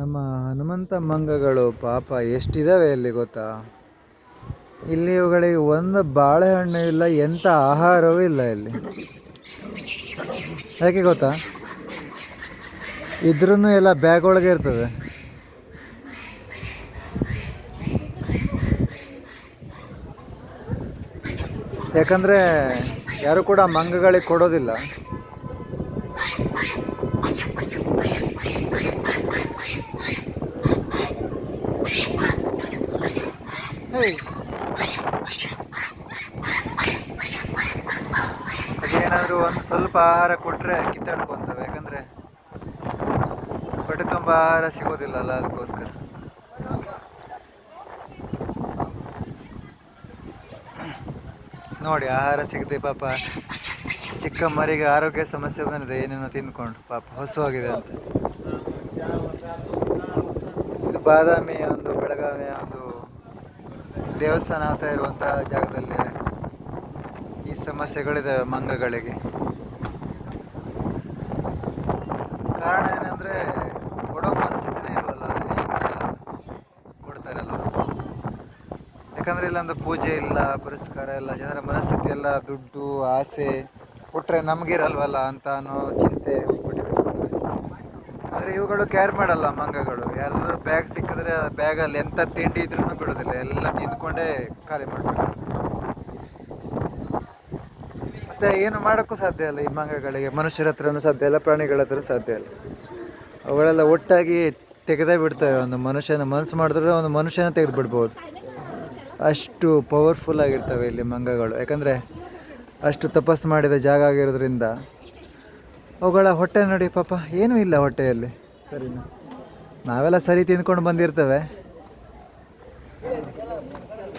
ನಮ್ಮ ಹನುಮಂತ ಮಂಗಗಳು ಪಾಪ ಎಷ್ಟಿದಾವೆ ಅಲ್ಲಿ ಗೊತ್ತಾ. ಇಲ್ಲಿ ಇವುಗಳಿಗೆ ಒಂದು ಬಾಳೆಹಣ್ಣು ಇಲ್ಲ, ಎಂಥ ಆಹಾರವೂ ಇಲ್ಲ ಇಲ್ಲಿ. ಯಾಕೆ ಗೊತ್ತಾ, ಇದ್ರೂ ಎಲ್ಲ ಬ್ಯಾಗ್ ಒಳಗೆ ಇರ್ತದೆ. ಯಾಕಂದರೆ ಯಾರು ಕೂಡ ಮಂಗಗಳಿಗೆ ಕೊಡೋದಿಲ್ಲ. ಅದೇನಾದರೂ ಒಂದು ಸ್ವಲ್ಪ ಆಹಾರ ಕೊಟ್ಟರೆ ಕಿತ್ತಾಡ್ಕೊತವೆ. ಯಾಕಂದರೆ ಹೊಟ್ಟೆ ತುಂಬ ಆಹಾರ ಸಿಗೋದಿಲ್ಲಲ್ಲ, ಅದಕ್ಕೋಸ್ಕರ. ನೋಡಿ, ಆಹಾರ ಸಿಗದೆ ಪಾಪ ಚಿಕ್ಕ ಮರಿಗೆ ಆರೋಗ್ಯ ಸಮಸ್ಯೆ ಬಂದಿದೆ, ಏನೇನೋ ತಿಂದ್ಕೊಂಡು ಪಾಪ ಹೊಸವಾಗಿದೆ ಅಂತ. ಇದು ಬಾದಾಮಿ ಒಂದು ಬೆಳಗಾವಿಯ ಒಂದು ದೇವಸ್ಥಾನ ಅಂತ ಇರುವಂಥ ಜಾಗದಲ್ಲಿ ಈ ಸಮಸ್ಯೆಗಳಿದ್ದಾವೆ ಮಂಗಗಳಿಗೆ. ಕಾರಣ ಏನಂದರೆ ಕೊಡೋ ಮನಸ್ಥಿತಿನೇ ಇಲ್ವಲ್ಲ, ಕೊಡ್ತಾರಲ್ಲ. ಯಾಕಂದರೆ ಇಲ್ಲೊಂದು ಪೂಜೆ ಇಲ್ಲ, ಪುರಸ್ಕಾರ ಇಲ್ಲ, ಜನರ ಮನಸ್ಥಿತಿ ಎಲ್ಲ ದುಡ್ಡು ಆಸೆ ಕೊಟ್ಟರೆ ನಮಗಿರಲ್ವಲ್ಲ ಅಂತ ಅನ್ನೋ ಚಿಂತೆ ಹೋಗ್ಬಿಟ್ಟಿದೆ. ಆದರೆ ಇವುಗಳು ಕೇರ್ ಮಾಡಲ್ಲ ಮಂಗಗಳು. ಯಾರಾದರೂ ಬ್ಯಾಗ್ ಸಿಕ್ಕಿದ್ರೆ ಆ ಬ್ಯಾಗಲ್ಲಿ ಎಂಥ ತಿಂಡಿ ಇದ್ರೂ ಬಿಡೋದಿಲ್ಲ, ಎಲ್ಲ ತಿಂದ್ಕೊಂಡೇ ಖಾಲಿ ಮಾಡಿಬಿಡ್ತಾರೆ. ಮತ್ತು ಏನು ಮಾಡೋಕ್ಕೂ ಸಾಧ್ಯ ಇಲ್ಲ ಈ ಮಂಗಗಳಿಗೆ. ಮನುಷ್ಯರ ಹತ್ರನೂ ಸಾಧ್ಯ ಇಲ್ಲ, ಪ್ರಾಣಿಗಳ ಹತ್ರ ಸಾಧ್ಯ ಇಲ್ಲ. ಅವುಗಳೆಲ್ಲ ಒಟ್ಟಾಗಿ ತೆಗೆದೇ ಬಿಡ್ತವೆ. ಒಂದು ಮನುಷ್ಯನ ಮನಸ್ಸು ಮಾಡಿದ್ರೆ ಒಂದು ಮನುಷ್ಯನ ತೆಗೆದು ಬಿಡ್ಬೋದು, ಅಷ್ಟು ಪವರ್ಫುಲ್ ಆಗಿರ್ತವೆ ಇಲ್ಲಿ ಮಂಗಗಳು. ಯಾಕಂದರೆ ಅಷ್ಟು ತಪಸ್ಸು ಮಾಡಿದ ಜಾಗ ಆಗಿರೋದ್ರಿಂದ. ಅವುಗಳ ಹೊಟ್ಟೆ ನೋಡಿ ಪಾಪ, ಏನೂ ಇಲ್ಲ ಹೊಟ್ಟೆಯಲ್ಲಿ. ಸರಿನಾ, ನಾವೆಲ್ಲ ಸರಿ ತಿಂದ್ಕೊಂಡು ಬಂದಿರ್ತೇವೆ.